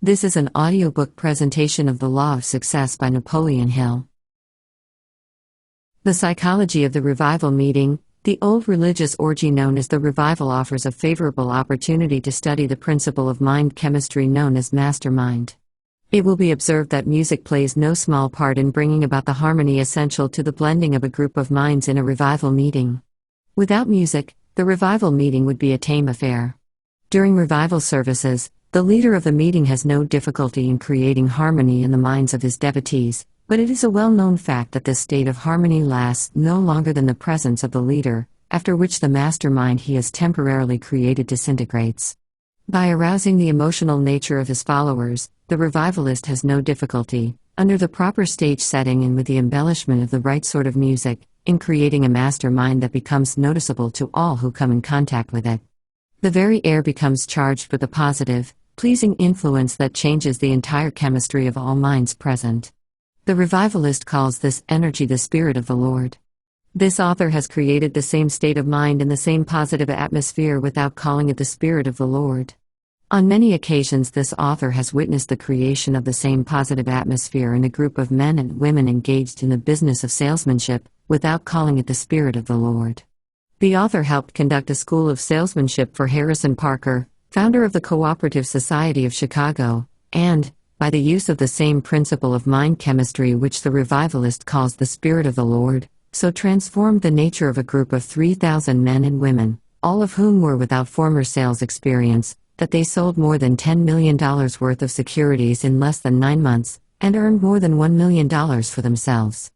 This is an audiobook presentation of The Law of Success by Napoleon Hill. The psychology of the revival meeting. The old religious orgy known as the revival offers a favorable opportunity to study the principle of mind chemistry known as mastermind. It will be observed that music plays no small part in bringing about the harmony essential to the blending of a group of minds in a revival meeting. Without music, the revival meeting would be a tame affair. During revival services, the leader of the meeting has no difficulty in creating harmony in the minds of his devotees, but it is a well-known fact that this state of harmony lasts no longer than the presence of the leader, after which the mastermind he has temporarily created disintegrates. By arousing the emotional nature of his followers, the revivalist has no difficulty, under the proper stage setting and with the embellishment of the right sort of music, in creating a mastermind that becomes noticeable to all who come in contact with it. The very air becomes charged with a positive, pleasing influence that changes the entire chemistry of all minds present. The revivalist calls this energy the Spirit of the Lord. This author has created the same state of mind and the same positive atmosphere without calling it the Spirit of the Lord. On many occasions this author has witnessed the creation of the same positive atmosphere in a group of men and women engaged in the business of salesmanship, without calling it the Spirit of the Lord. The author helped conduct a school of salesmanship for Harrison Parker, founder of the Cooperative Society of Chicago, and, by the use of the same principle of mind chemistry which the revivalist calls the Spirit of the Lord, so transformed the nature of a group of 3,000 men and women, all of whom were without former sales experience, that they sold more than $10 million worth of securities in less than 9 months, and earned more than $1 million for themselves.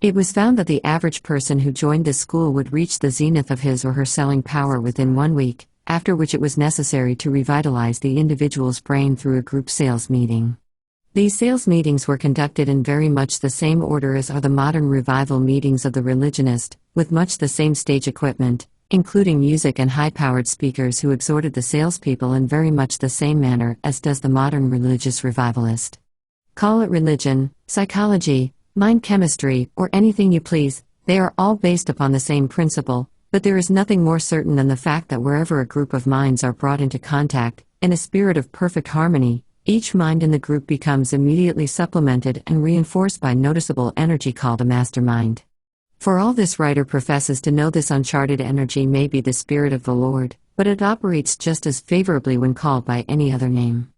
It was found that the average person who joined this school would reach the zenith of his or her selling power within 1 week, after which it was necessary to revitalize the individual's brain through a group sales meeting. These sales meetings were conducted in very much the same order as are the modern revival meetings of the religionist, with much the same stage equipment, including music and high-powered speakers who exhorted the salespeople in very much the same manner as does the modern religious revivalist. Call it religion, psychology, mind chemistry, or anything you please, they are all based upon the same principle, but there is nothing more certain than the fact that wherever a group of minds are brought into contact, in a spirit of perfect harmony, each mind in the group becomes immediately supplemented and reinforced by noticeable energy called a mastermind. For all this writer professes to know this uncharted energy may be the Spirit of the Lord, but it operates just as favorably when called by any other name.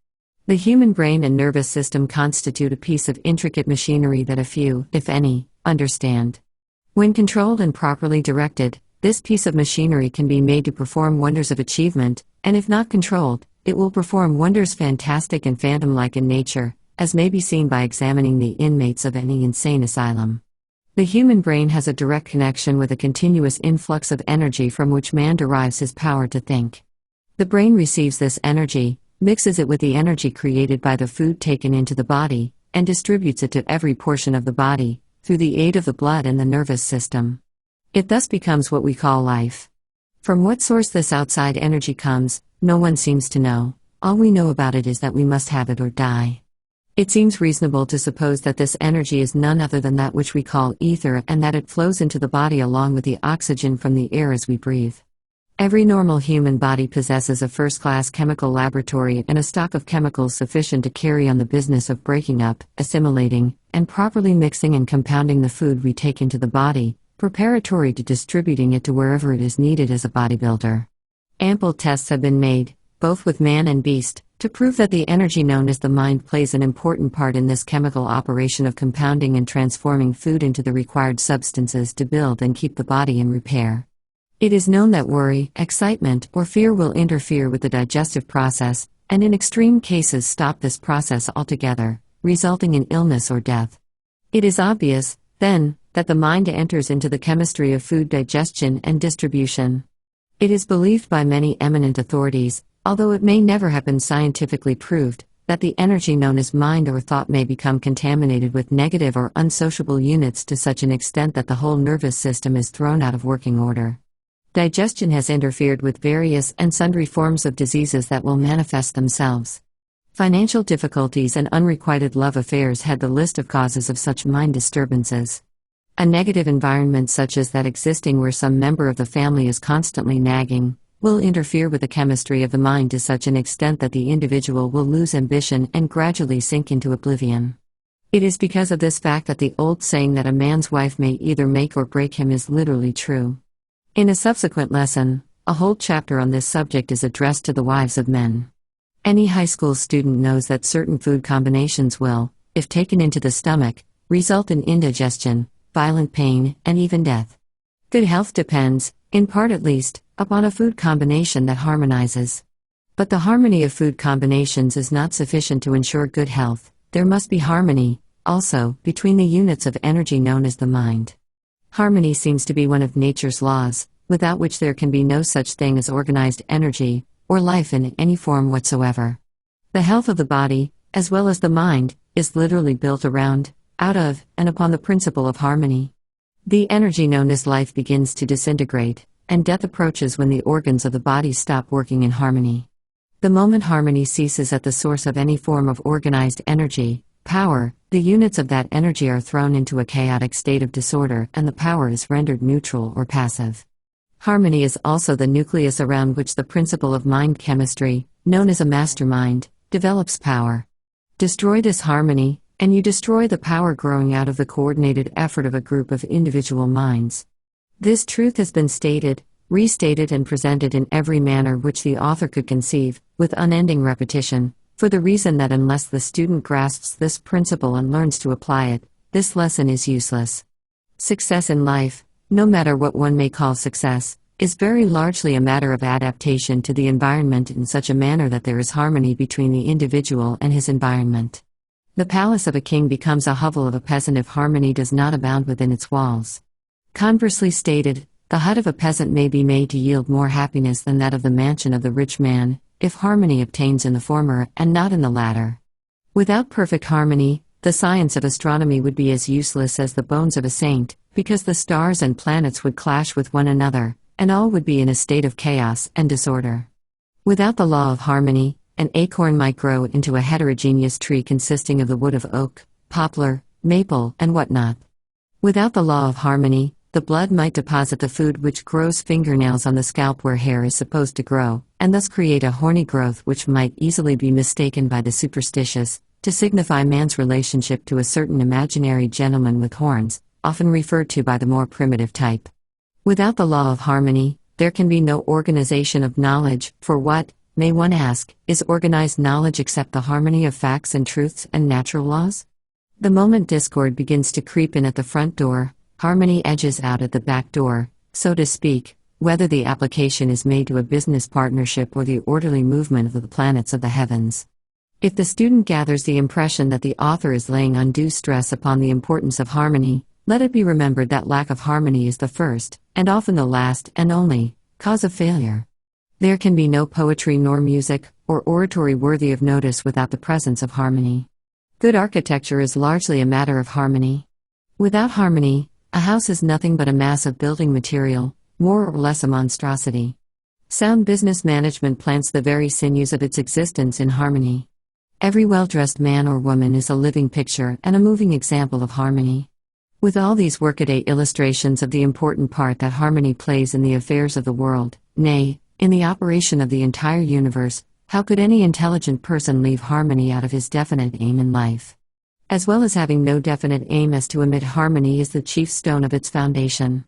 The human brain and nervous system constitute a piece of intricate machinery that a few, if any, understand. When controlled and properly directed, this piece of machinery can be made to perform wonders of achievement, and if not controlled, it will perform wonders fantastic and phantom-like in nature, as may be seen by examining the inmates of any insane asylum. The human brain has a direct connection with a continuous influx of energy from which man derives his power to think. The brain receives this energy, mixes it with the energy created by the food taken into the body, and distributes it to every portion of the body, through the aid of the blood and the nervous system. It thus becomes what we call life. From what source this outside energy comes, no one seems to know. All we know about it is that we must have it or die. It seems reasonable to suppose that this energy is none other than that which we call ether and that it flows into the body along with the oxygen from the air as we breathe. Every normal human body possesses a first-class chemical laboratory and a stock of chemicals sufficient to carry on the business of breaking up, assimilating, and properly mixing and compounding the food we take into the body, preparatory to distributing it to wherever it is needed as a bodybuilder. Ample tests have been made, both with man and beast, to prove that the energy known as the mind plays an important part in this chemical operation of compounding and transforming food into the required substances to build and keep the body in repair. It is known that worry, excitement, or fear will interfere with the digestive process, and in extreme cases stop this process altogether, resulting in illness or death. It is obvious, then, that the mind enters into the chemistry of food digestion and distribution. It is believed by many eminent authorities, although it may never have been scientifically proved, that the energy known as mind or thought may become contaminated with negative or unsociable units to such an extent that the whole nervous system is thrown out of working order. Digestion has interfered with various and sundry forms of diseases that will manifest themselves. Financial difficulties and unrequited love affairs head the list of causes of such mind disturbances. A negative environment such as that existing where some member of the family is constantly nagging, will interfere with the chemistry of the mind to such an extent that the individual will lose ambition and gradually sink into oblivion. It is because of this fact that the old saying that a man's wife may either make or break him is literally true. In a subsequent lesson, a whole chapter on this subject is addressed to the wives of men. Any high school student knows that certain food combinations will, if taken into the stomach, result in indigestion, violent pain, and even death. Good health depends, in part at least, upon a food combination that harmonizes. But the harmony of food combinations is not sufficient to ensure good health. There must be harmony, also, between the units of energy known as the mind. Harmony seems to be one of nature's laws, without which there can be no such thing as organized energy, or life in any form whatsoever. The health of the body, as well as the mind, is literally built around, out of, and upon the principle of harmony. The energy known as life begins to disintegrate, and death approaches when the organs of the body stop working in harmony. The moment harmony ceases at the source of any form of organized energy, power, the units of that energy are thrown into a chaotic state of disorder and the power is rendered neutral or passive. Harmony is also the nucleus around which the principle of mind chemistry, known as a mastermind, develops power. Destroy this harmony, and you destroy the power growing out of the coordinated effort of a group of individual minds. This truth has been stated, restated and presented in every manner which the author could conceive, with unending repetition, for the reason that unless the student grasps this principle and learns to apply it, this lesson is useless. Success in life, no matter what one may call success, is very largely a matter of adaptation to the environment in such a manner that there is harmony between the individual and his environment. The palace of a king becomes a hovel of a peasant if harmony does not abound within its walls. Conversely stated, the hut of a peasant may be made to yield more happiness than that of the mansion of the rich man, if harmony obtains in the former and not in the latter. Without perfect harmony, the science of astronomy would be as useless as the bones of a saint, because the stars and planets would clash with one another, and all would be in a state of chaos and disorder. Without the law of harmony, an acorn might grow into a heterogeneous tree consisting of the wood of oak, poplar, maple, and whatnot. Without the law of harmony, the blood might deposit the food which grows fingernails on the scalp where hair is supposed to grow, and thus create a horny growth which might easily be mistaken by the superstitious to signify man's relationship to a certain imaginary gentleman with horns, often referred to by the more primitive type. Without the law of harmony, there can be no organization of knowledge, for what, may one ask, is organized knowledge except the harmony of facts and truths and natural laws? The moment discord begins to creep in at the front door, harmony edges out at the back door, so to speak, whether the application is made to a business partnership or the orderly movement of the planets of the heavens. If the student gathers the impression that the author is laying undue stress upon the importance of harmony, let it be remembered that lack of harmony is the first, and often the last and only, cause of failure. There can be no poetry nor music, or oratory worthy of notice without the presence of harmony. Good architecture is largely a matter of harmony. Without harmony, a house is nothing but a mass of building material, more or less a monstrosity. Sound business management plants the very sinews of its existence in harmony. Every well-dressed man or woman is a living picture and a moving example of harmony. With all these workaday illustrations of the important part that harmony plays in the affairs of the world, nay, in the operation of the entire universe, how could any intelligent person leave harmony out of his definite aim in life? As well as having no definite aim as to omit harmony is the chief stone of its foundation.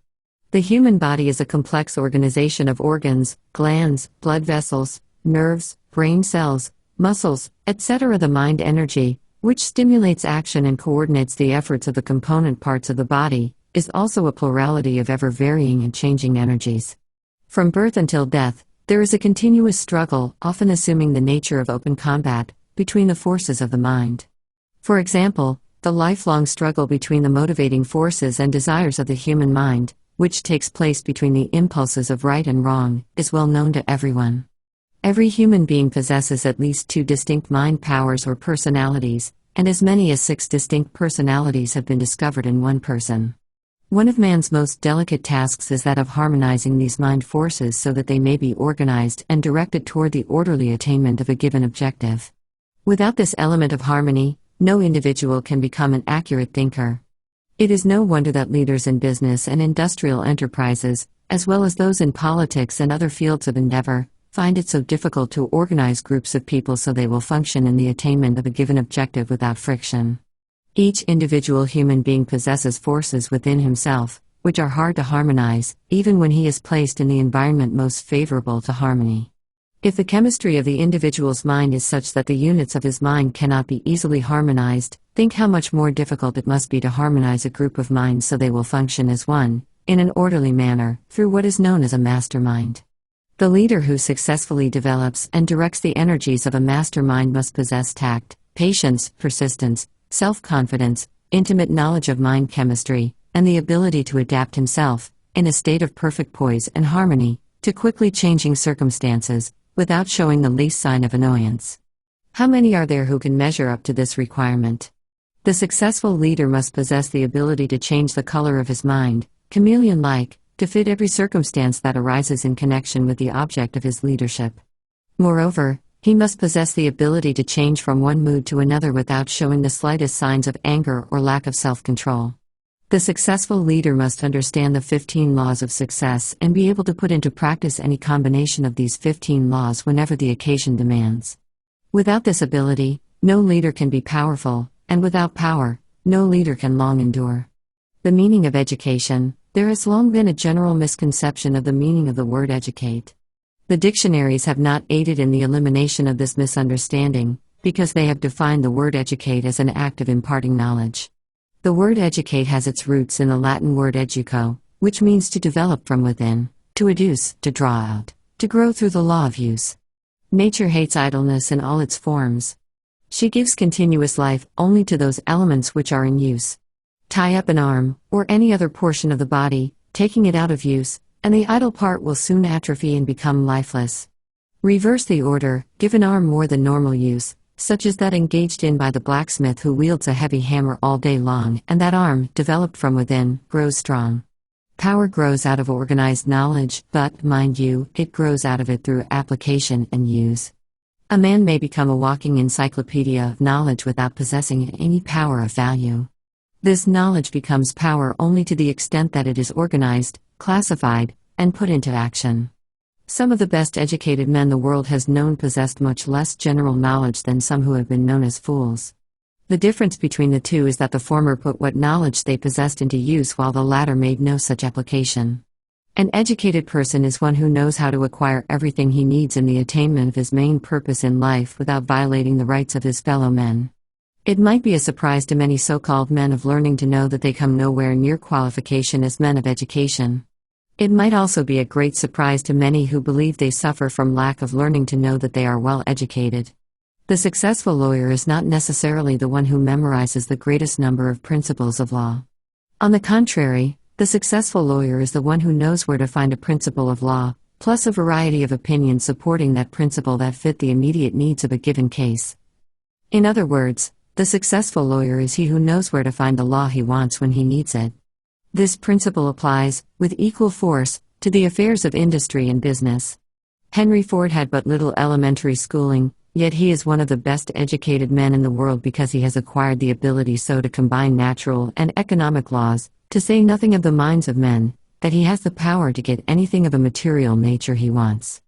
The human body is a complex organization of organs, glands, blood vessels, nerves, brain cells, muscles, etc. The mind energy, which stimulates action and coordinates the efforts of the component parts of the body, is also a plurality of ever-varying and changing energies. From birth until death, there is a continuous struggle, often assuming the nature of open combat, between the forces of the mind. For example, the lifelong struggle between the motivating forces and desires of the human mind, which takes place between the impulses of right and wrong, is well known to everyone. Every human being possesses at least 2 distinct mind powers or personalities, and as many as 6 distinct personalities have been discovered in one person. One of man's most delicate tasks is that of harmonizing these mind forces so that they may be organized and directed toward the orderly attainment of a given objective. Without this element of harmony, no individual can become an accurate thinker. It is no wonder that leaders in business and industrial enterprises, as well as those in politics and other fields of endeavor, find it so difficult to organize groups of people so they will function in the attainment of a given objective without friction. Each individual human being possesses forces within himself, which are hard to harmonize, even when he is placed in the environment most favorable to harmony. If the chemistry of the individual's mind is such that the units of his mind cannot be easily harmonized, think how much more difficult it must be to harmonize a group of minds so they will function as one, in an orderly manner, through what is known as a mastermind. The leader who successfully develops and directs the energies of a mastermind must possess tact, patience, persistence, self-confidence, intimate knowledge of mind chemistry, and the ability to adapt himself, in a state of perfect poise and harmony, to quickly changing circumstances, without showing the least sign of annoyance. How many are there who can measure up to this requirement? The successful leader must possess the ability to change the color of his mind, chameleon-like, to fit every circumstance that arises in connection with the object of his leadership. Moreover, he must possess the ability to change from one mood to another without showing the slightest signs of anger or lack of self-control. The successful leader must understand the 15 laws of success and be able to put into practice any combination of these 15 laws whenever the occasion demands. Without this ability, no leader can be powerful, and without power, no leader can long endure. The meaning of education. There has long been a general misconception of the meaning of the word educate. The dictionaries have not aided in the elimination of this misunderstanding, because they have defined the word educate as an act of imparting knowledge. The word educate has its roots in the Latin word educo, which means to develop from within, to educe, to draw out, to grow through the law of use. Nature hates idleness in all its forms. She gives continuous life only to those elements which are in use. Tie up an arm, or any other portion of the body, taking it out of use, and the idle part will soon atrophy and become lifeless. Reverse the order, give an arm more than normal use, such as that engaged in by the blacksmith who wields a heavy hammer all day long, and that arm, developed from within, grows strong. Power grows out of organized knowledge, but, mind you, it grows out of it through application and use. A man may become a walking encyclopedia of knowledge without possessing any power of value. This knowledge becomes power only to the extent that it is organized, classified, and put into action. Some of the best educated men the world has known possessed much less general knowledge than some who have been known as fools. The difference between the two is that the former put what knowledge they possessed into use while the latter made no such application. An educated person is one who knows how to acquire everything he needs in the attainment of his main purpose in life without violating the rights of his fellow men. It might be a surprise to many so-called men of learning to know that they come nowhere near qualification as men of education. It might also be a great surprise to many who believe they suffer from lack of learning to know that they are well educated. The successful lawyer is not necessarily the one who memorizes the greatest number of principles of law. On the contrary, the successful lawyer is the one who knows where to find a principle of law, plus a variety of opinions supporting that principle that fit the immediate needs of a given case. In other words, the successful lawyer is he who knows where to find the law he wants when he needs it. This principle applies, with equal force, to the affairs of industry and business. Henry Ford had but little elementary schooling, yet he is one of the best educated men in the world because he has acquired the ability so to combine natural and economic laws, to say nothing of the minds of men, that he has the power to get anything of a material nature he wants.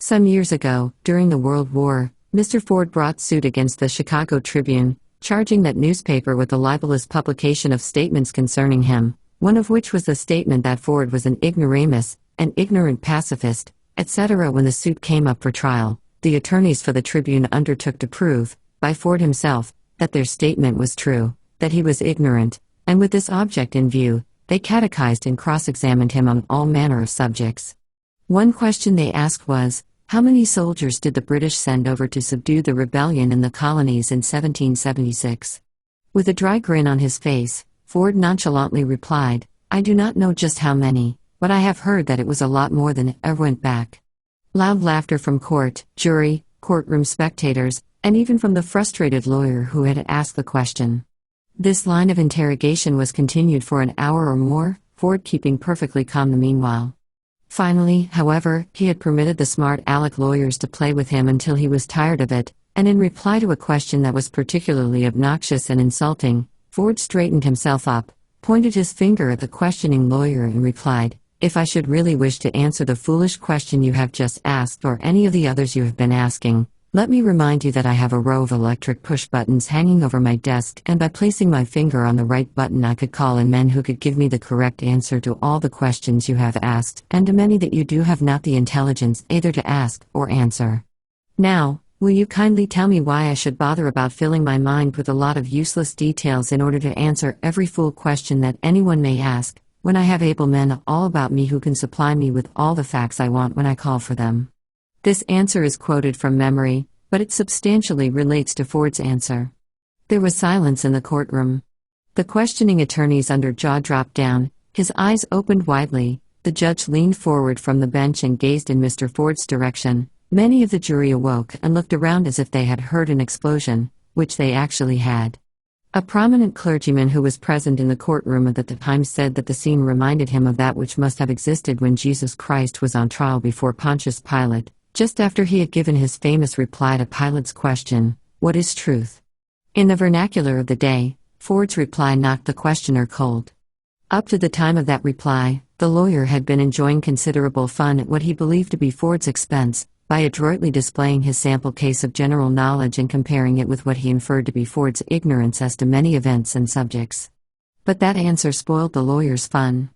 Some years ago, during the World War, Mr. Ford brought suit against the Chicago Tribune, charging that newspaper with the libelous publication of statements concerning him, one of which was the statement that Ford was an ignoramus, an ignorant pacifist, etc. When the suit came up for trial, the attorneys for the Tribune undertook to prove, by Ford himself, that their statement was true, that he was ignorant, and with this object in view, they catechized and cross-examined him on all manner of subjects. One question they asked was, how many soldiers did the British send over to subdue the rebellion in the colonies in 1776? With a dry grin on his face, Ford nonchalantly replied, I do not know just how many, but I have heard that it was a lot more than ever went back. Loud laughter from court, jury, courtroom spectators, and even from the frustrated lawyer who had asked the question. This line of interrogation was continued for an hour or more, Ford keeping perfectly calm the meanwhile. Finally, however, he had permitted the smart aleck lawyers to play with him until he was tired of it, and in reply to a question that was particularly obnoxious and insulting, Ford straightened himself up, pointed his finger at the questioning lawyer and replied, "If I should really wish to answer the foolish question you have just asked or any of the others you have been asking, let me remind you that I have a row of electric push buttons hanging over my desk, and by placing my finger on the right button I could call in men who could give me the correct answer to all the questions you have asked, and to many that you do have not the intelligence either to ask or answer. Now, will you kindly tell me why I should bother about filling my mind with a lot of useless details in order to answer every fool question that anyone may ask, when I have able men all about me who can supply me with all the facts I want when I call for them?" This answer is quoted from memory, but it substantially relates to Ford's answer. There was silence in the courtroom. The questioning attorney's jaw dropped down, his eyes opened widely. The judge leaned forward from the bench and gazed in Mr. Ford's direction. Many of the jury awoke and looked around as if they had heard an explosion, which they actually had. A prominent clergyman who was present in the courtroom at the time said that the scene reminded him of that which must have existed when Jesus Christ was on trial before Pontius Pilate, just after he had given his famous reply to Pilate's question, "What is truth?" In the vernacular of the day, Ford's reply knocked the questioner cold. Up to the time of that reply, the lawyer had been enjoying considerable fun at what he believed to be Ford's expense, by adroitly displaying his sample case of general knowledge and comparing it with what he inferred to be Ford's ignorance as to many events and subjects. But that answer spoiled the lawyer's fun.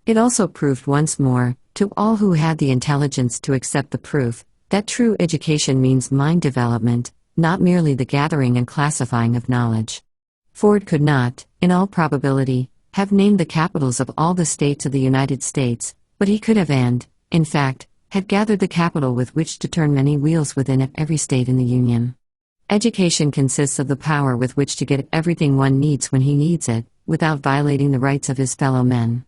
It also proved once more, to all who had the intelligence to accept the proof, that true education means mind development, not merely the gathering and classifying of knowledge. Ford could not, in all probability, have named the capitals of all the states of the United States, but he could have and, in fact, had gathered the capital with which to turn many wheels within every state in the Union. Education consists of the power with which to get everything one needs when he needs it, without violating the rights of his fellow men.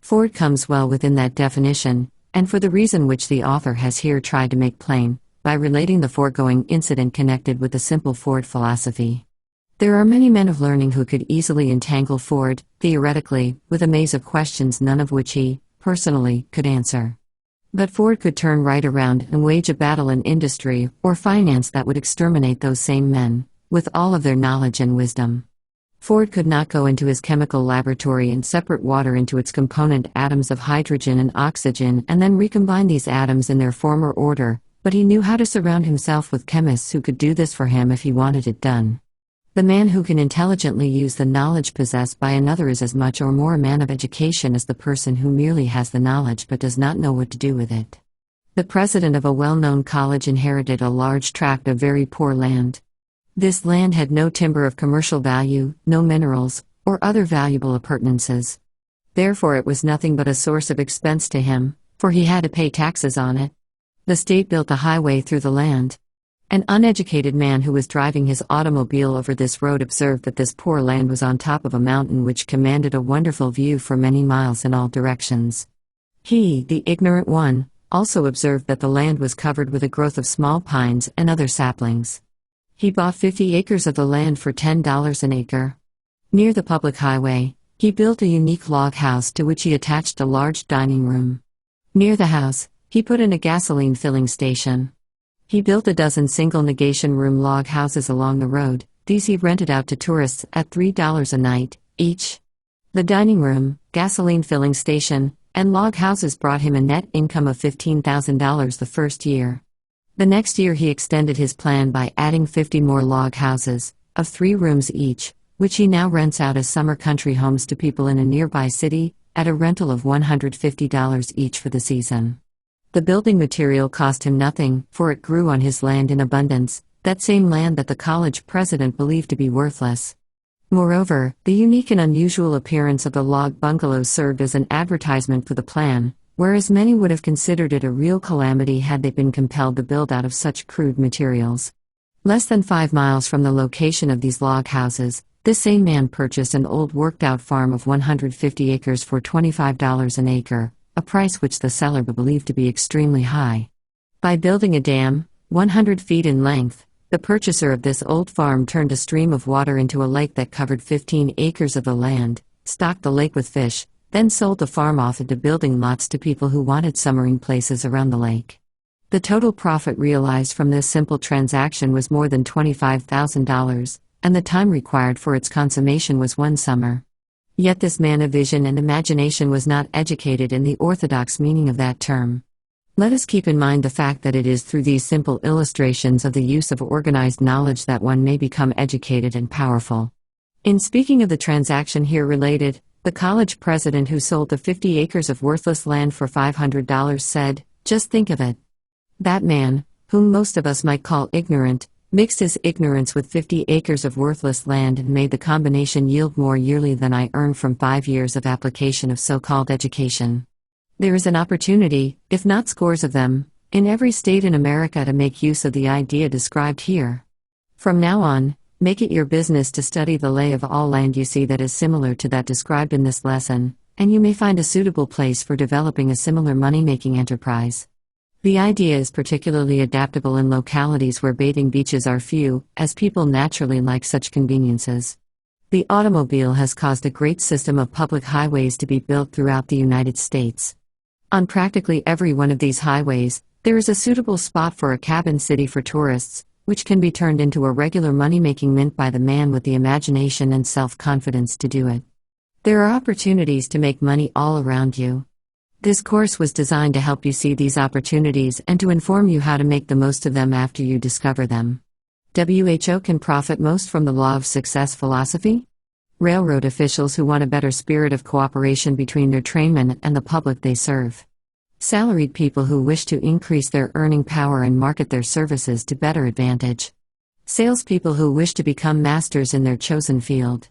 Ford comes well within that definition, and for the reason which the author has here tried to make plain, by relating the foregoing incident connected with the simple Ford philosophy. There are many men of learning who could easily entangle Ford, theoretically, with a maze of questions none of which he, personally, could answer. But Ford could turn right around and wage a battle in industry or finance that would exterminate those same men, with all of their knowledge and wisdom. Ford could not go into his chemical laboratory and separate water into its component atoms of hydrogen and oxygen and then recombine these atoms in their former order, but he knew how to surround himself with chemists who could do this for him if he wanted it done. The man who can intelligently use the knowledge possessed by another is as much or more a man of education as the person who merely has the knowledge but does not know what to do with it. The president of a well-known college inherited a large tract of very poor land. This land had no timber of commercial value, no minerals, or other valuable appurtenances. Therefore it was nothing but a source of expense to him, for he had to pay taxes on it. The state built a highway through the land. An uneducated man who was driving his automobile over this road observed that this poor land was on top of a mountain which commanded a wonderful view for many miles in all directions. He, the ignorant one, also observed that the land was covered with a growth of small pines and other saplings. He bought 50 acres of the land for $10 an acre. Near the public highway, he built a unique log house to which he attached a large dining room. Near the house, he put in a gasoline filling station. He built a dozen single negation room log houses along the road. These he rented out to tourists at $3 a night, each. The dining room, gasoline filling station, and log houses brought him a net income of $15,000 the first year. The next year he extended his plan by adding 50 more log houses, of 3 rooms each, which he now rents out as summer country homes to people in a nearby city, at a rental of $150 each for the season. The building material cost him nothing, for it grew on his land in abundance, that same land that the college president believed to be worthless. Moreover, the unique and unusual appearance of the log bungalows served as an advertisement for the plan, whereas many would have considered it a real calamity had they been compelled to build out of such crude materials. Less than 5 miles from the location of these log houses, this same man purchased an old worked-out farm of 150 acres for $25 an acre, a price which the seller believed to be extremely high. By building a dam, 100 feet in length, the purchaser of this old farm turned a stream of water into a lake that covered 15 acres of the land, stocked the lake with fish, then sold the farm off into building lots to people who wanted summering places around the lake. The total profit realized from this simple transaction was more than $25,000, and the time required for its consummation was 1 summer. Yet this man of vision and imagination was not educated in the orthodox meaning of that term. Let us keep in mind the fact that it is through these simple illustrations of the use of organized knowledge that one may become educated and powerful. In speaking of the transaction here related, the college president who sold the 50 acres of worthless land for $500 said, "Just think of it. That man, whom most of us might call ignorant, mixed his ignorance with 50 acres of worthless land and made the combination yield more yearly than I earned from 5 years of application of so-called education." There is an opportunity, if not scores of them, in every state in America to make use of the idea described here. From now on, make it your business to study the lay of all land you see that is similar to that described in this lesson, and you may find a suitable place for developing a similar money-making enterprise. The idea is particularly adaptable in localities where bathing beaches are few, as people naturally like such conveniences. The automobile has caused a great system of public highways to be built throughout the United States. On practically every one of these highways, there is a suitable spot for a cabin city for tourists, which can be turned into a regular money-making mint by the man with the imagination and self-confidence to do it. There are opportunities to make money all around you. This course was designed to help you see these opportunities and to inform you how to make the most of them after you discover them. WHO can profit most from the law of success philosophy? Railroad officials who want a better spirit of cooperation between their trainmen and the public they serve. Salaried people who wish to increase their earning power and market their services to better advantage. Salespeople who wish to become masters in their chosen field.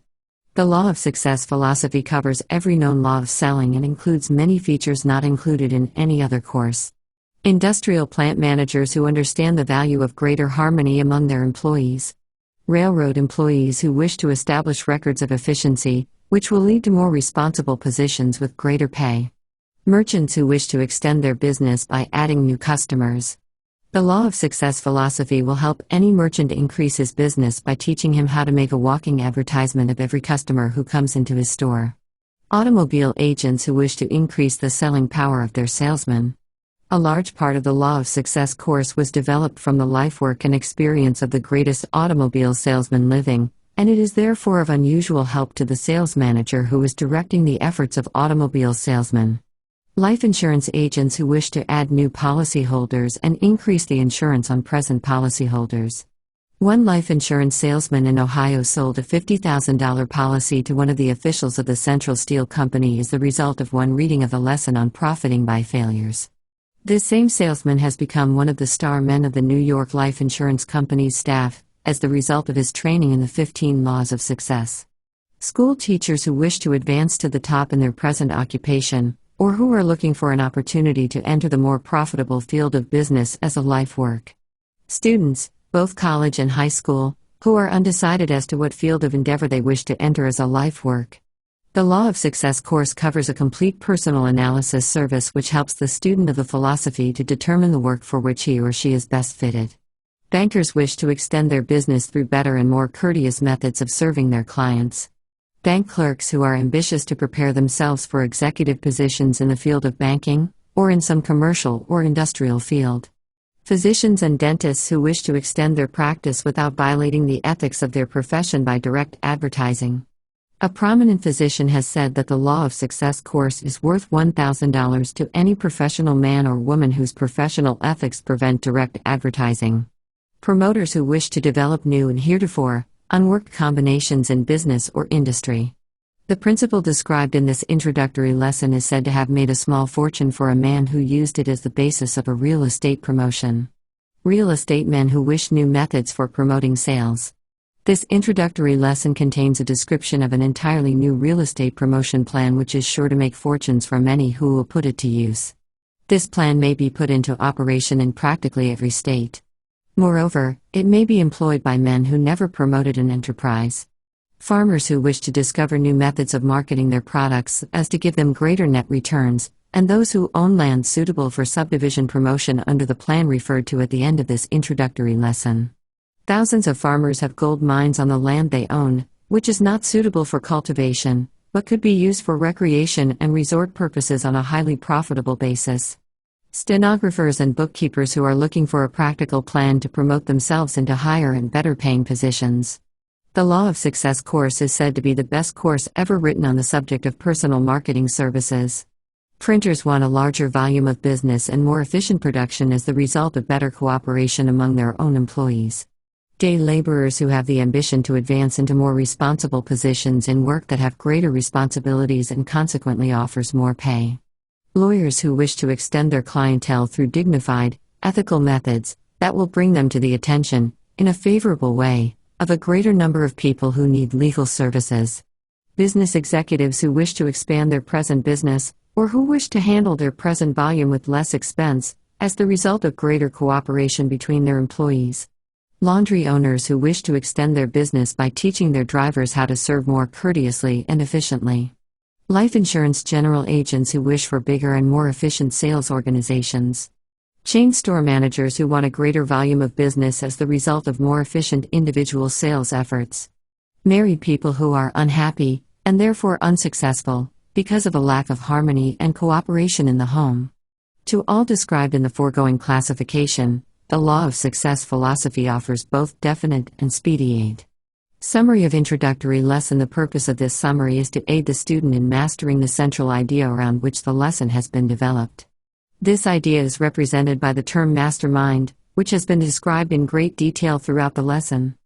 The law of success philosophy covers every known law of selling and includes many features not included in any other course. Industrial plant managers who understand the value of greater harmony among their employees. Railroad employees who wish to establish records of efficiency, which will lead to more responsible positions with greater pay. Merchants who wish to extend their business by adding new customers. The law of success philosophy will help any merchant increase his business by teaching him how to make a walking advertisement of every customer who comes into his store. Automobile agents who wish to increase the selling power of their salesmen. A large part of the Law of Success course was developed from the life work and experience of the greatest automobile salesman living, and it is therefore of unusual help to the sales manager who is directing the efforts of automobile salesmen. Life insurance agents who wish to add new policyholders and increase the insurance on present policyholders. One life insurance salesman in Ohio sold a $50,000 policy to one of the officials of the Central Steel Company as the result of one reading of the lesson on profiting by failures. This same salesman has become one of the star men of the New York Life Insurance Company's staff, as the result of his training in the 15 Laws of Success. School teachers who wish to advance to the top in their present occupation, or who are looking for an opportunity to enter the more profitable field of business as a life work. Students, both college and high school, who are undecided as to what field of endeavor they wish to enter as a life work. The Law of Success course covers a complete personal analysis service which helps the student of the philosophy to determine the work for which he or she is best fitted. Bankers wish to extend their business through better and more courteous methods of serving their clients. Bank clerks who are ambitious to prepare themselves for executive positions in the field of banking, or in some commercial or industrial field. Physicians and dentists who wish to extend their practice without violating the ethics of their profession by direct advertising. A prominent physician has said that the Law of Success course is worth $1,000 to any professional man or woman whose professional ethics prevent direct advertising. Promoters who wish to develop new and heretofore unworked combinations in business or industry. The principle described in this introductory lesson is said to have made a small fortune for a man who used it as the basis of a real estate promotion. Real estate men who wish new methods for promoting sales. This introductory lesson contains a description of an entirely new real estate promotion plan which is sure to make fortunes for many who will put it to use. This plan may be put into operation in practically every state. Moreover, it may be employed by men who never promoted an enterprise. Farmers who wish to discover new methods of marketing their products as to give them greater net returns, and those who own land suitable for subdivision promotion under the plan referred to at the end of this introductory lesson. Thousands of farmers have gold mines on the land they own, which is not suitable for cultivation, but could be used for recreation and resort purposes on a highly profitable basis. Stenographers and bookkeepers who are looking for a practical plan to promote themselves into higher and better paying positions. The Law of Success course is said to be the best course ever written on the subject of personal marketing services. Printers want a larger volume of business and more efficient production as the result of better cooperation among their own employees. Day laborers who have the ambition to advance into more responsible positions in work that have greater responsibilities and consequently offers more pay. Lawyers who wish to extend their clientele through dignified, ethical methods that will bring them to the attention, in a favorable way, of a greater number of people who need legal services. Business executives who wish to expand their present business, or who wish to handle their present volume with less expense, as the result of greater cooperation between their employees. Laundry owners who wish to extend their business by teaching their drivers how to serve more courteously and efficiently. Life insurance general agents who wish for bigger and more efficient sales organizations. Chain store managers who want a greater volume of business as the result of more efficient individual sales efforts. Married people who are unhappy, and therefore unsuccessful, because of a lack of harmony and cooperation in the home. To all described in the foregoing classification, the Law of Success philosophy offers both definite and speedy aid. Summary of introductory lesson. The purpose of this summary is to aid the student in mastering the central idea around which the lesson has been developed. This idea is represented by the term mastermind, which has been described in great detail throughout the lesson.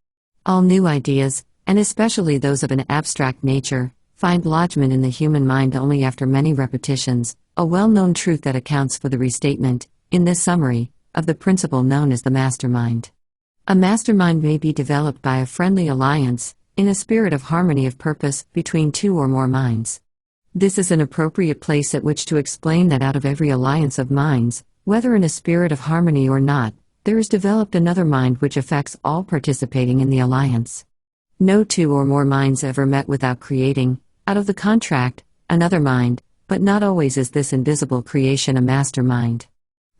All new ideas, and especially those of an abstract nature, find lodgment in the human mind only after many repetitions, a well-known truth that accounts for the restatement, in this summary, of the principle known as the mastermind. A mastermind may be developed by a friendly alliance, in a spirit of harmony of purpose, between two or more minds. This is an appropriate place at which to explain that out of every alliance of minds, whether in a spirit of harmony or not, there is developed another mind which affects all participating in the alliance. No two or more minds ever met without creating, out of the contract, another mind, but not always is this invisible creation a mastermind.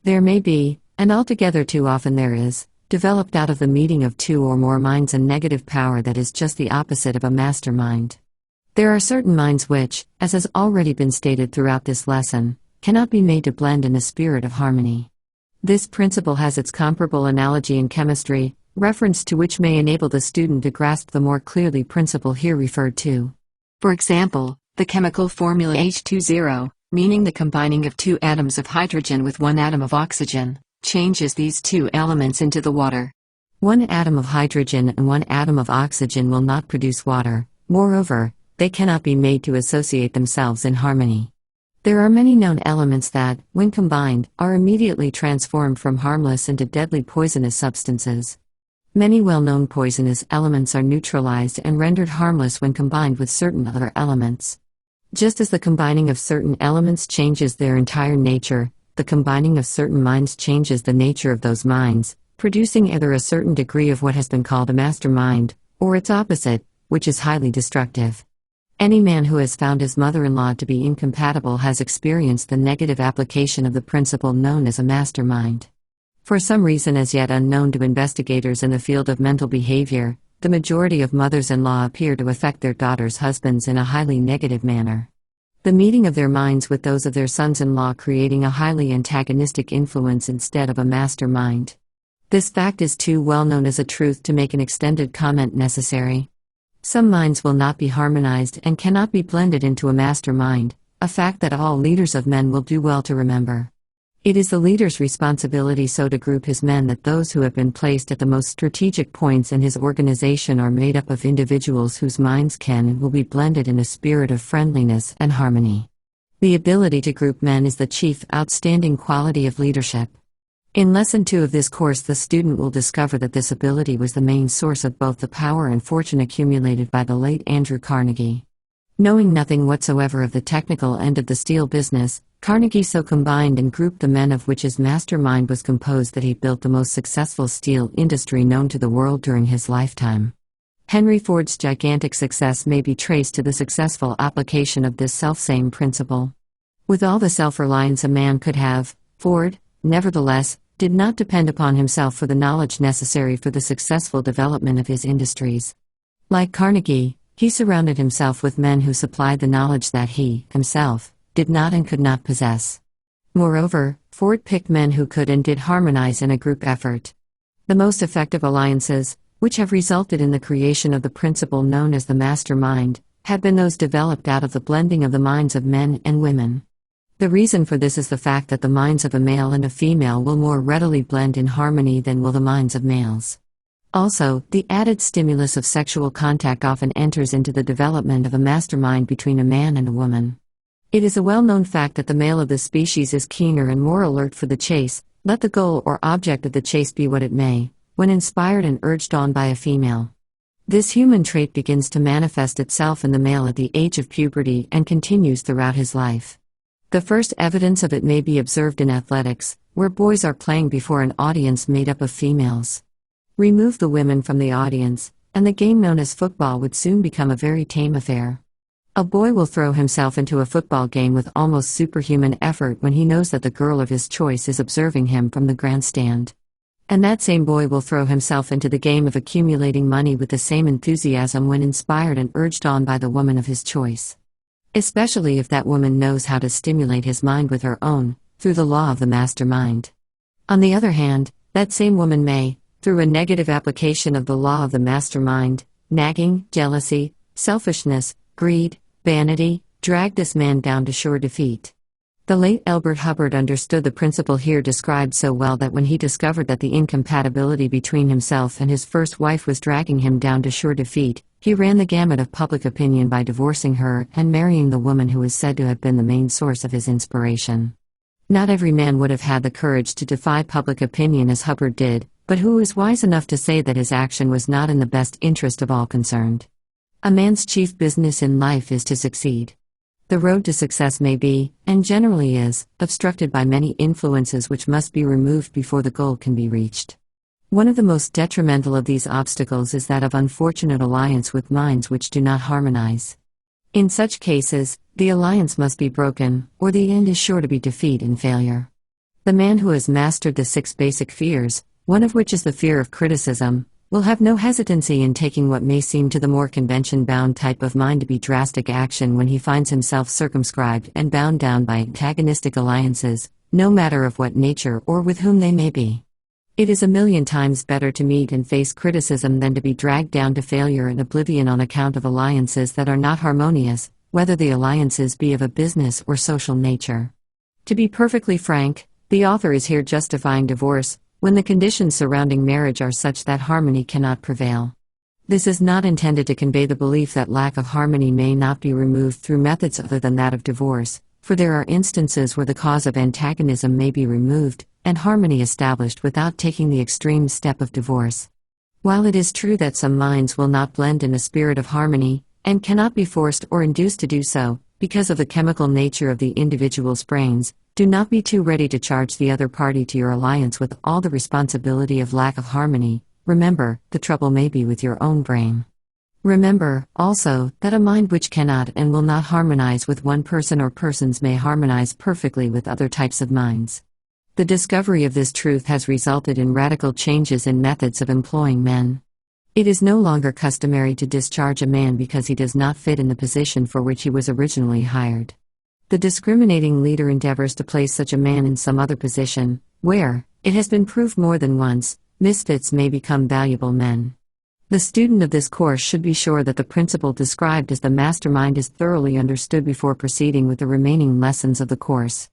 There may be, and altogether too often there is, developed out of the meeting of two or more minds a negative power that is just the opposite of a mastermind. There are certain minds which, as has already been stated throughout this lesson, cannot be made to blend in a spirit of harmony. This principle has its comparable analogy in chemistry, reference to which may enable the student to grasp the more clearly principle here referred to. For example, the chemical formula H20, meaning the combining of two atoms of hydrogen with one atom of oxygen, changes these two elements into the water. One atom of hydrogen and one atom of oxygen will not produce water. Moreover, they cannot be made to associate themselves in harmony. There are many known elements that, when combined, are immediately transformed from harmless into deadly poisonous substances. Many well-known poisonous elements are neutralized and rendered harmless when combined with certain other elements. Just as the combining of certain elements changes their entire nature, the combining of certain minds changes the nature of those minds, producing either a certain degree of what has been called a mastermind, or its opposite, which is highly destructive. Any man who has found his mother-in-law to be incompatible has experienced the negative application of the principle known as a mastermind. For some reason as yet unknown to investigators in the field of mental behavior, the majority of mothers-in-law appear to affect their daughters' husbands in a highly negative manner. The meeting of their minds with those of their sons-in-law creating a highly antagonistic influence instead of a mastermind. This fact is too well known as a truth to make an extended comment necessary. Some minds will not be harmonized and cannot be blended into a mastermind, a fact that all leaders of men will do well to remember. It is the leader's responsibility so to group his men that those who have been placed at the most strategic points in his organization are made up of individuals whose minds can and will be blended in a spirit of friendliness and harmony. The ability to group men is the chief outstanding quality of leadership. In Lesson 2 of this course, the student will discover that this ability was the main source of both the power and fortune accumulated by the late Andrew Carnegie. Knowing nothing whatsoever of the technical end of the steel business, Carnegie so combined and grouped the men of which his mastermind was composed that he built the most successful steel industry known to the world during his lifetime. Henry Ford's gigantic success may be traced to the successful application of this selfsame principle. With all the self-reliance a man could have, Ford, nevertheless, did not depend upon himself for the knowledge necessary for the successful development of his industries. Like Carnegie, he surrounded himself with men who supplied the knowledge that he, himself, did not and could not possess. Moreover, Ford picked men who could and did harmonize in a group effort. The most effective alliances, which have resulted in the creation of the principle known as the mastermind, have been those developed out of the blending of the minds of men and women. The reason for this is the fact that the minds of a male and a female will more readily blend in harmony than will the minds of males. Also, the added stimulus of sexual contact often enters into the development of a mastermind between a man and a woman. It is a well-known fact that the male of the species is keener and more alert for the chase, let the goal or object of the chase be what it may, when inspired and urged on by a female. This human trait begins to manifest itself in the male at the age of puberty and continues throughout his life. The first evidence of it may be observed in athletics, where boys are playing before an audience made up of females. Remove the women from the audience, and the game known as football would soon become a very tame affair. A boy will throw himself into a football game with almost superhuman effort when he knows that the girl of his choice is observing him from the grandstand. And that same boy will throw himself into the game of accumulating money with the same enthusiasm when inspired and urged on by the woman of his choice. Especially if that woman knows how to stimulate his mind with her own, through the law of the mastermind. On the other hand, that same woman may, through a negative application of the law of the mastermind, nagging, jealousy, selfishness, greed, vanity, drag this man down to sure defeat. The late Elbert Hubbard understood the principle here described so well that when he discovered that the incompatibility between himself and his first wife was dragging him down to sure defeat, he ran the gamut of public opinion by divorcing her and marrying the woman who is said to have been the main source of his inspiration. Not every man would have had the courage to defy public opinion as Hubbard did, but who is wise enough to say that his action was not in the best interest of all concerned. A man's chief business in life is to succeed. The road to success may be, and generally is, obstructed by many influences which must be removed before the goal can be reached. One of the most detrimental of these obstacles is that of unfortunate alliance with minds which do not harmonize. In such cases, the alliance must be broken, or the end is sure to be defeat and failure. The man who has mastered the 6 basic fears, one of which is the fear of criticism, will have no hesitancy in taking what may seem to the more convention-bound type of mind to be drastic action when he finds himself circumscribed and bound down by antagonistic alliances, no matter of what nature or with whom they may be. It is 1,000,000 times better to meet and face criticism than to be dragged down to failure and oblivion on account of alliances that are not harmonious, whether the alliances be of a business or social nature. To be perfectly frank, the author is here justifying divorce, when the conditions surrounding marriage are such that harmony cannot prevail. This is not intended to convey the belief that lack of harmony may not be removed through methods other than that of divorce, for there are instances where the cause of antagonism may be removed, and harmony established without taking the extreme step of divorce. While it is true that some minds will not blend in a spirit of harmony, and cannot be forced or induced to do so, because of the chemical nature of the individual's brains, do not be too ready to charge the other party to your alliance with all the responsibility of lack of harmony. Remember, the trouble may be with your own brain. Remember, also, that a mind which cannot and will not harmonize with one person or persons may harmonize perfectly with other types of minds. The discovery of this truth has resulted in radical changes in methods of employing men. It is no longer customary to discharge a man because he does not fit in the position for which he was originally hired. The discriminating leader endeavors to place such a man in some other position, where, it has been proved more than once, misfits may become valuable men. The student of this course should be sure that the principle described as the mastermind is thoroughly understood before proceeding with the remaining lessons of the course.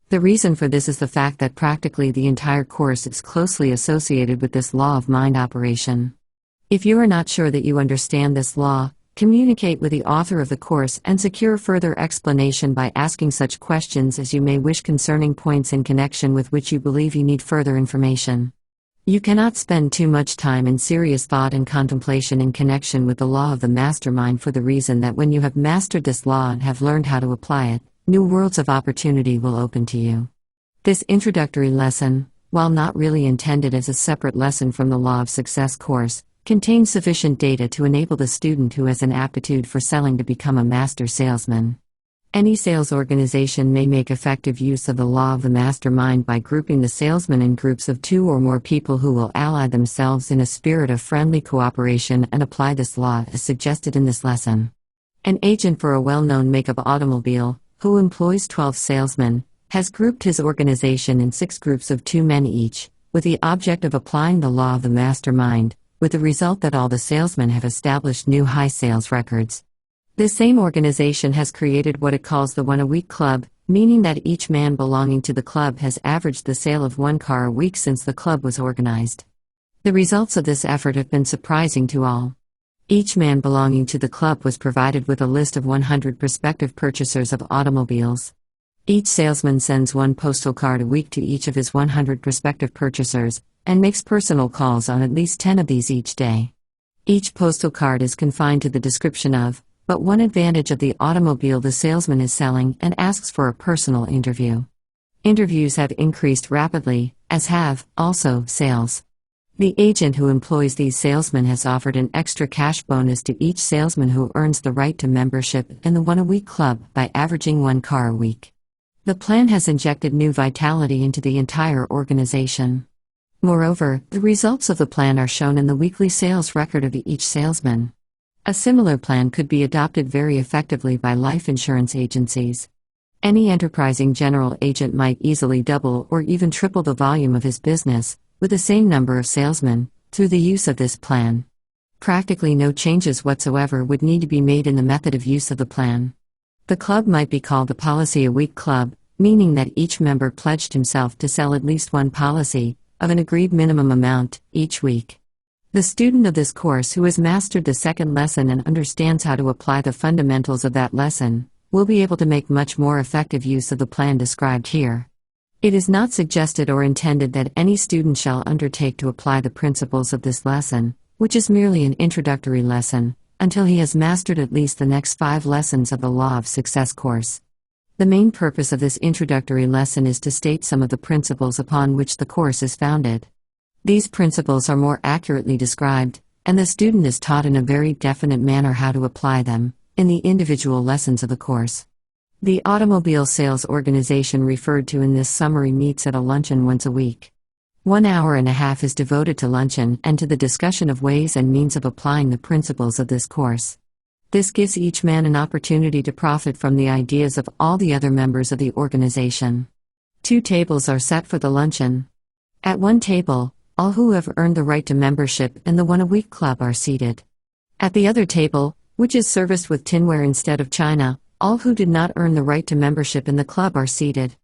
The reason for this is the fact that practically the entire course is closely associated with this law of mind operation. If you are not sure that you understand this law, communicate with the author of the course and secure further explanation by asking such questions as you may wish concerning points in connection with which you believe you need further information. You cannot spend too much time in serious thought and contemplation in connection with the law of the mastermind for the reason that when you have mastered this law and have learned how to apply it, new worlds of opportunity will open to you. This introductory lesson, while not really intended as a separate lesson from the Law of Success course, contains sufficient data to enable the student who has an aptitude for selling to become a master salesman. Any sales organization may make effective use of the law of the mastermind by grouping the salesmen in groups of 2 or more people who will ally themselves in a spirit of friendly cooperation and apply this law as suggested in this lesson. An agent for a well-known makeup automobile, who employs 12 salesmen, has grouped his organization in 6 groups of 2 men each, with the object of applying the law of the mastermind, with the result that all the salesmen have established new high sales records. This same organization has created what it calls the One-a-Week Club, meaning that each man belonging to the club has averaged the sale of one car a week since the club was organized. The results of this effort have been surprising to all. Each man belonging to the club was provided with a list of 100 prospective purchasers of automobiles. Each salesman sends one postal card a week to each of his 100 prospective purchasers, and makes personal calls on at least 10 of these each day. Each postal card is confined to the description of, but one advantage of the automobile the salesman is selling, and asks for a personal interview. Interviews have increased rapidly, as have, also, sales. The agent who employs these salesmen has offered an extra cash bonus to each salesman who earns the right to membership in the One-a-Week Club by averaging one car a week. The plan has injected new vitality into the entire organization. Moreover, the results of the plan are shown in the weekly sales record of each salesman. A similar plan could be adopted very effectively by life insurance agencies. Any enterprising general agent might easily double or even triple the volume of his business, with the same number of salesmen, through the use of this plan. Practically no changes whatsoever would need to be made in the method of use of the plan. The club might be called the Policy a Week Club, meaning that each member pledged himself to sell at least one policy, of an agreed minimum amount, each week. The student of this course who has mastered the second lesson and understands how to apply the fundamentals of that lesson, will be able to make much more effective use of the plan described here. It is not suggested or intended that any student shall undertake to apply the principles of this lesson, which is merely an introductory lesson, until he has mastered at least the next 5 lessons of the Law of Success course. The main purpose of this introductory lesson is to state some of the principles upon which the course is founded. These principles are more accurately described, and the student is taught in a very definite manner how to apply them, in the individual lessons of the course. The automobile sales organization referred to in this summary meets at a luncheon once a week. 1 hour and a half is devoted to luncheon and to the discussion of ways and means of applying the principles of this course. This gives each man an opportunity to profit from the ideas of all the other members of the organization. 2 tables are set for the luncheon. At one table, all who have earned the right to membership in the One-a-Week Club are seated. At the other table, which is serviced with tinware instead of china, all who did not earn the right to membership in the club are seated.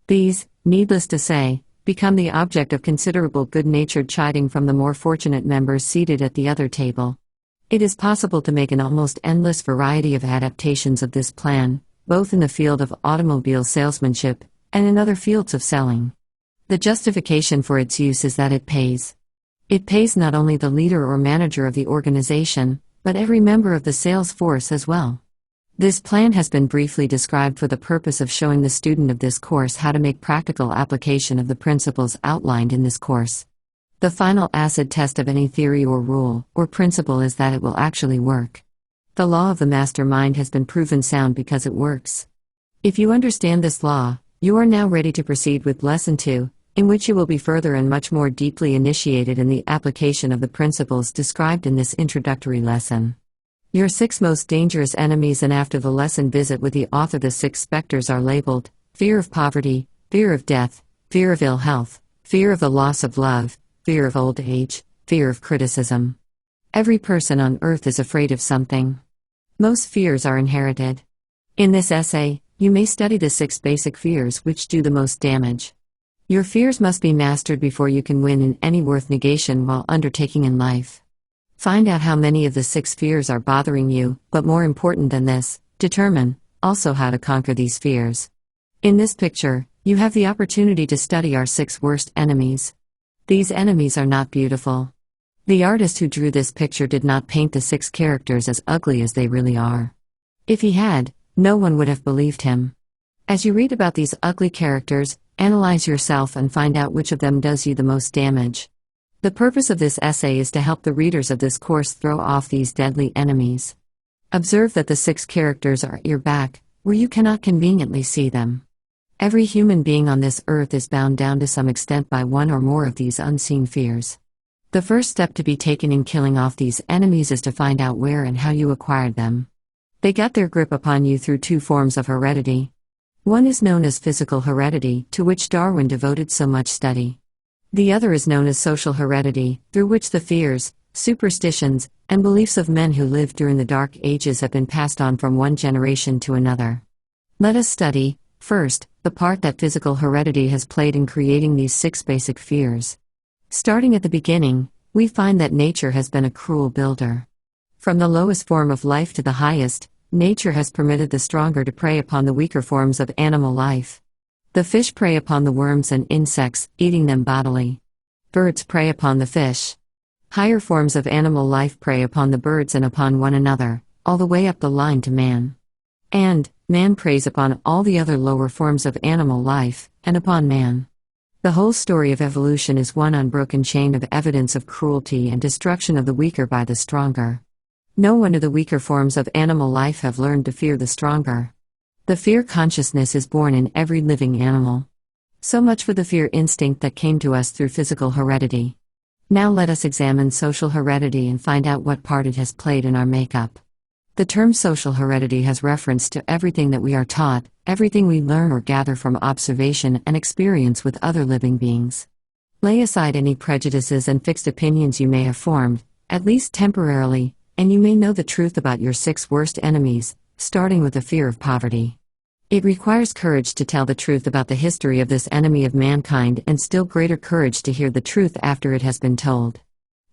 These, needless to say, become the object of considerable good-natured chiding from the more fortunate members seated at the other table. It is possible to make an almost endless variety of adaptations of this plan, both in the field of automobile salesmanship and in other fields of selling. The justification for its use is that it pays. It pays not only the leader or manager of the organization, but every member of the sales force as well. This plan has been briefly described for the purpose of showing the student of this course how to make practical application of the principles outlined in this course. The final acid test of any theory or rule, or principle is that it will actually work. The law of the mastermind has been proven sound because it works. If you understand this law, you are now ready to proceed with Lesson 2, in which you will be further and much more deeply initiated in the application of the principles described in this introductory lesson. Your 6 most dangerous enemies, and after the lesson visit with the author, the 6 specters are labeled: fear of poverty, fear of death, fear of ill health, fear of the loss of love, fear of old age, fear of criticism. Every person on earth is afraid of something. Most fears are inherited. In this essay, you may study the 6 basic fears which do the most damage. Your fears must be mastered before you can win in any worth negation while undertaking in life. Find out how many of the 6 fears are bothering you, but more important than this, determine also how to conquer these fears. In this picture, you have the opportunity to study our 6 worst enemies. These enemies are not beautiful. The artist who drew this picture did not paint the 6 characters as ugly as they really are. If he had, no one would have believed him. As you read about these ugly characters, analyze yourself and find out which of them does you the most damage. The purpose of this essay is to help the readers of this course throw off these deadly enemies. Observe that the 6 characters are at your back, where you cannot conveniently see them. Every human being on this earth is bound down to some extent by one or more of these unseen fears. The first step to be taken in killing off these enemies is to find out where and how you acquired them. They got their grip upon you through 2 forms of heredity. One is known as physical heredity, to which Darwin devoted so much study. The other is known as social heredity, through which the fears, superstitions, and beliefs of men who lived during the Dark Ages have been passed on from one generation to another. Let us study, first, the part that physical heredity has played in creating these 6 basic fears. Starting at the beginning, we find that nature has been a cruel builder. From the lowest form of life to the highest, nature has permitted the stronger to prey upon the weaker forms of animal life. The fish prey upon the worms and insects, eating them bodily. Birds prey upon the fish. Higher forms of animal life prey upon the birds and upon one another, all the way up the line to man. And man preys upon all the other lower forms of animal life, and upon man. The whole story of evolution is one unbroken chain of evidence of cruelty and destruction of the weaker by the stronger. No wonder the weaker forms of animal life have learned to fear the stronger. The fear consciousness is born in every living animal. So much for the fear instinct that came to us through physical heredity. Now let us examine social heredity and find out what part it has played in our makeup. The term social heredity has reference to everything that we are taught, everything we learn or gather from observation and experience with other living beings. Lay aside any prejudices and fixed opinions you may have formed, at least temporarily, and you may know the truth about your 6 worst enemies, starting with the fear of poverty. It requires courage to tell the truth about the history of this enemy of mankind and still greater courage to hear the truth after it has been told.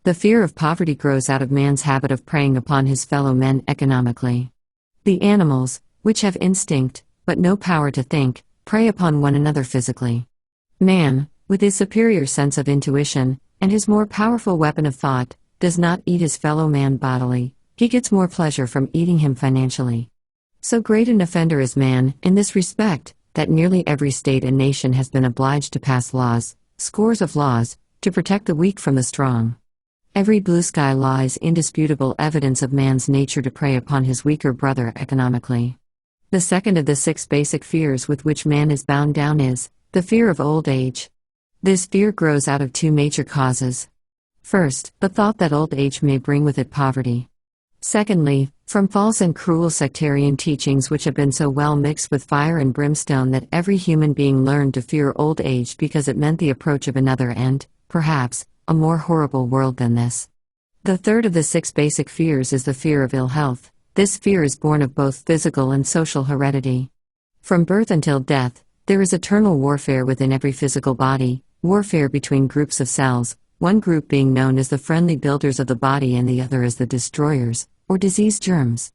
The fear of poverty grows out of man's habit of preying upon his fellow men economically. The animals, which have instinct, but no power to think, prey upon one another physically. Man, with his superior sense of intuition, and his more powerful weapon of thought, does not eat his fellow man bodily, he gets more pleasure from eating him financially. So great an offender is man, in this respect, that nearly every state and nation has been obliged to pass laws, scores of laws, to protect the weak from the strong. Every blue sky law is indisputable evidence of man's nature to prey upon his weaker brother economically. The second of the 6 basic fears with which man is bound down is the fear of old age. This fear grows out of 2 major causes. First, the thought that old age may bring with it poverty. Secondly, from false and cruel sectarian teachings which have been so well mixed with fire and brimstone that every human being learned to fear old age because it meant the approach of another and, perhaps, a more horrible world than this. The third of the 6 basic fears is the fear of ill health. This fear is born of both physical and social heredity. From birth until death, there is eternal warfare within every physical body, warfare between groups of cells, one group being known as the friendly builders of the body and the other as the destroyers, or disease germs.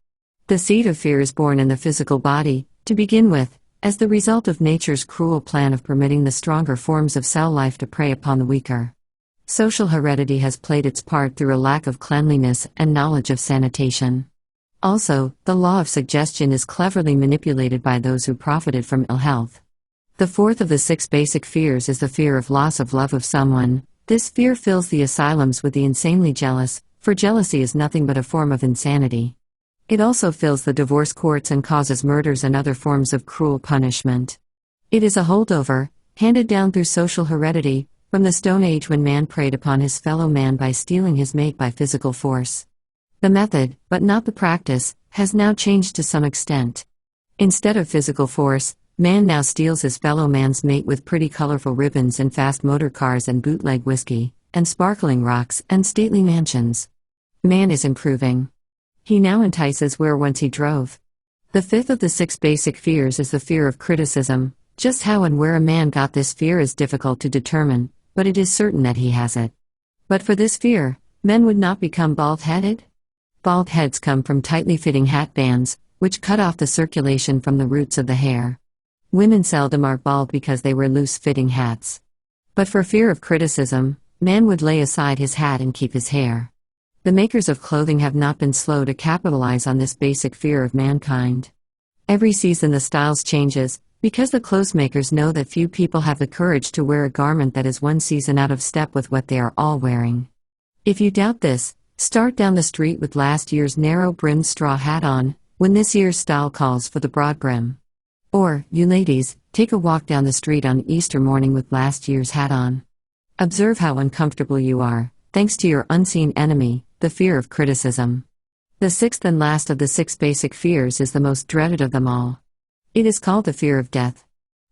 The seed of fear is born in the physical body, to begin with, as the result of nature's cruel plan of permitting the stronger forms of cell life to prey upon the weaker. Social heredity has played its part through a lack of cleanliness and knowledge of sanitation. Also, the law of suggestion is cleverly manipulated by those who profited from ill health. The fourth of the 6 basic fears is the fear of loss of love of someone. This fear fills the asylums with the insanely jealous, for jealousy is nothing but a form of insanity. It also fills the divorce courts and causes murders and other forms of cruel punishment. It is a holdover, handed down through social heredity, from the Stone Age when man preyed upon his fellow man by stealing his mate by physical force. The method, but not the practice, has now changed to some extent. Instead of physical force, man now steals his fellow man's mate with pretty colorful ribbons and fast motor cars and bootleg whiskey, and sparkling rocks and stately mansions. Man is improving. He now entices where once he drove. The fifth of the 6 basic fears is the fear of criticism. Just how and where a man got this fear is difficult to determine, but it is certain that he has it. But for this fear, men would not become bald-headed? Bald heads come from tightly fitting hat bands, which cut off the circulation from the roots of the hair. Women seldom are bald because they wear loose-fitting hats. But for fear of criticism, man would lay aside his hat and keep his hair. The makers of clothing have not been slow to capitalize on this basic fear of mankind. Every season the styles changes, because the clothes makers know that few people have the courage to wear a garment that is one season out of step with what they are all wearing. If you doubt this, start down the street with last year's narrow-brimmed straw hat on, when this year's style calls for the broad brim. Or, you ladies, take a walk down the street on Easter morning with last year's hat on. Observe how uncomfortable you are, thanks to your unseen enemy, the fear of criticism. The 6th and last of the 6 basic fears is the most dreaded of them all. It is called the fear of death.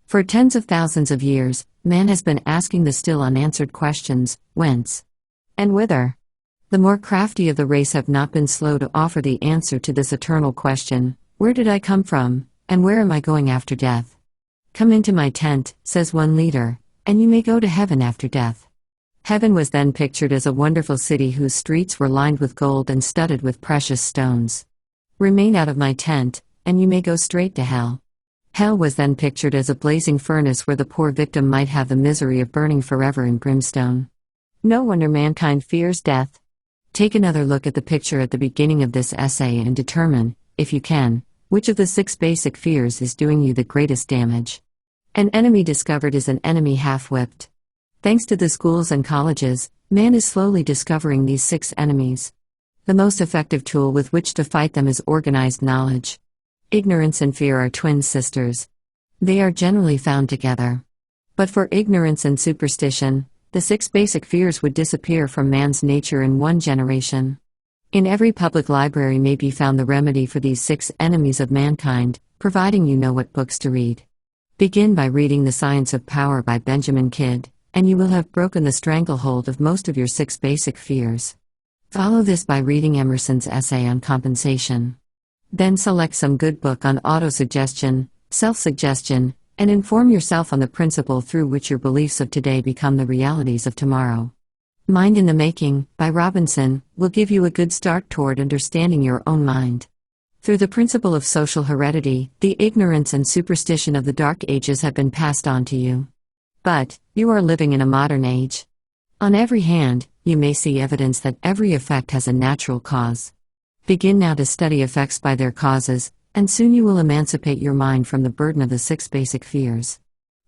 For tens of thousands of years, man has been asking the still unanswered questions, whence? And whither? The more crafty of the race have not been slow to offer the answer to this eternal question: where did I come from, and where am I going after death? Come into my tent, says one leader, and you may go to heaven after death. Heaven was then pictured as a wonderful city whose streets were lined with gold and studded with precious stones. Remain out of my tent, and you may go straight to hell. Hell was then pictured as a blazing furnace where the poor victim might have the misery of burning forever in brimstone. No wonder mankind fears death. Take another look at the picture at the beginning of this essay and determine, if you can, which of the 6 basic fears is doing you the greatest damage. An enemy discovered is an enemy half-whipped. Thanks to the schools and colleges, man is slowly discovering these 6 enemies. The most effective tool with which to fight them is organized knowledge. Ignorance and fear are twin sisters. They are generally found together. But for ignorance and superstition, the 6 basic fears would disappear from man's nature in 1 generation. In every public library may be found the remedy for these 6 enemies of mankind, providing you know what books to read. Begin by reading The Science of Power by Benjamin Kidd, and you will have broken the stranglehold of most of your 6 basic fears. Follow this by reading Emerson's essay on compensation. Then select some good book on autosuggestion, self-suggestion, and inform yourself on the principle through which your beliefs of today become the realities of tomorrow. Mind in the Making, by Robinson, will give you a good start toward understanding your own mind. Through the principle of social heredity, the ignorance and superstition of the Dark Ages have been passed on to you. But, you are living in a modern age. On every hand, you may see evidence that every effect has a natural cause. Begin now to study effects by their causes, and soon you will emancipate your mind from the burden of the 6 basic fears.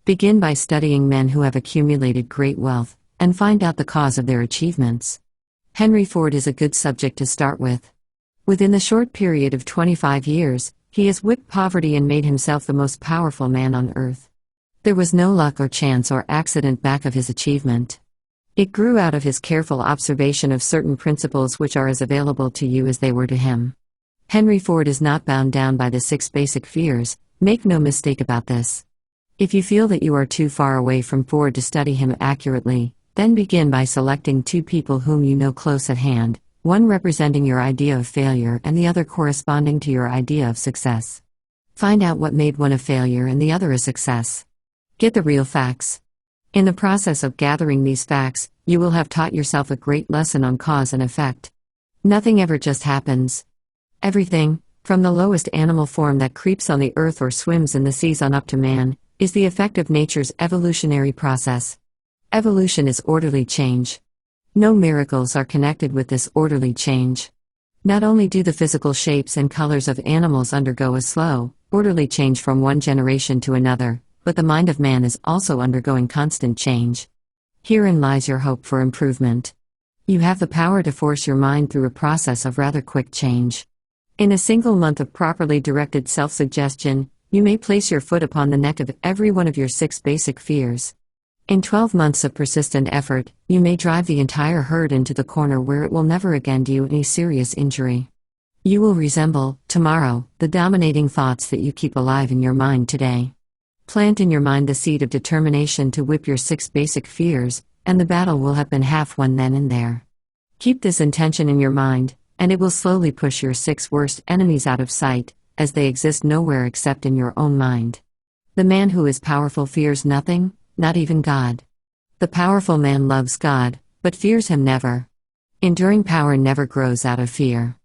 Begin by studying men who have accumulated great wealth, and find out the cause of their achievements. Henry Ford is a good subject to start with. Within the short period of 25 years, he has whipped poverty and made himself the most powerful man on earth. There was no luck or chance or accident back of his achievement. It grew out of his careful observation of certain principles which are as available to you as they were to him. Henry Ford is not bound down by the 6 basic fears, make no mistake about this. If you feel that you are too far away from Ford to study him accurately, then begin by selecting 2 people whom you know close at hand, one representing your idea of failure and the other corresponding to your idea of success. Find out what made one a failure and the other a success. Get the real facts. In the process of gathering these facts, you will have taught yourself a great lesson on cause and effect. Nothing ever just happens. Everything, from the lowest animal form that creeps on the earth or swims in the seas on up to man, is the effect of nature's evolutionary process. Evolution is orderly change. No miracles are connected with this orderly change. Not only do the physical shapes and colors of animals undergo a slow, orderly change from one generation to another, but the mind of man is also undergoing constant change. Herein lies your hope for improvement. You have the power to force your mind through a process of rather quick change. In a single month of properly directed self-suggestion, you may place your foot upon the neck of every one of your 6 basic fears. In 12 months of persistent effort, you may drive the entire herd into the corner where it will never again do you any serious injury. You will resemble, tomorrow, the dominating thoughts that you keep alive in your mind today. Plant in your mind the seed of determination to whip your 6 basic fears, and the battle will have been half won then and there. Keep this intention in your mind, and it will slowly push your 6 worst enemies out of sight, as they exist nowhere except in your own mind. The man who is powerful fears nothing, not even God. The powerful man loves God, but fears him never. Enduring power never grows out of fear.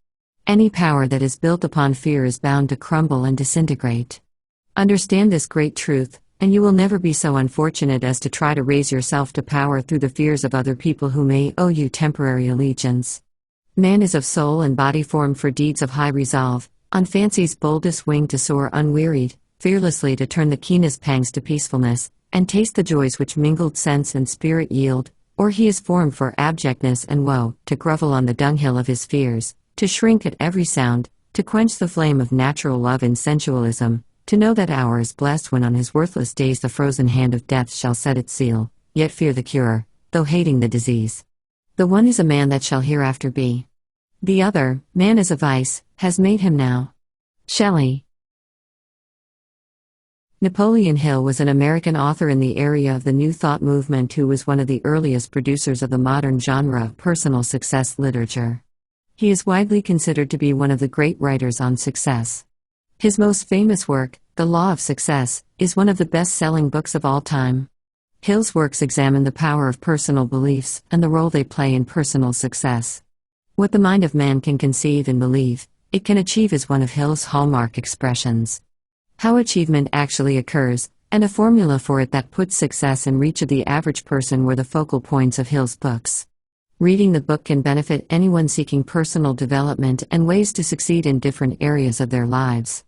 Any power that is built upon fear is bound to crumble and disintegrate. Understand this great truth, and you will never be so unfortunate as to try to raise yourself to power through the fears of other people who may owe you temporary allegiance. Man is of soul and body formed for deeds of high resolve, on fancy's boldest wing to soar unwearied, fearlessly to turn the keenest pangs to peacefulness, and taste the joys which mingled sense and spirit yield, or he is formed for abjectness and woe, to grovel on the dunghill of his fears, to shrink at every sound, to quench the flame of natural love in sensualism, to know that hour is blessed when on his worthless days the frozen hand of death shall set its seal, yet fear the cure, though hating the disease. The one is a man that shall hereafter be. The other, man is a vice, has made him now. Shelley. Napoleon Hill was an American author in the area of the New Thought movement who was one of the earliest producers of the modern genre of personal success literature. He is widely considered to be one of the great writers on success. His most famous work, The Law of Success, is one of the best-selling books of all time. Hill's works examine the power of personal beliefs and the role they play in personal success. What the mind of man can conceive and believe, it can achieve is one of Hill's hallmark expressions. How achievement actually occurs, and a formula for it that puts success in reach of the average person were the focal points of Hill's books. Reading the book can benefit anyone seeking personal development and ways to succeed in different areas of their lives.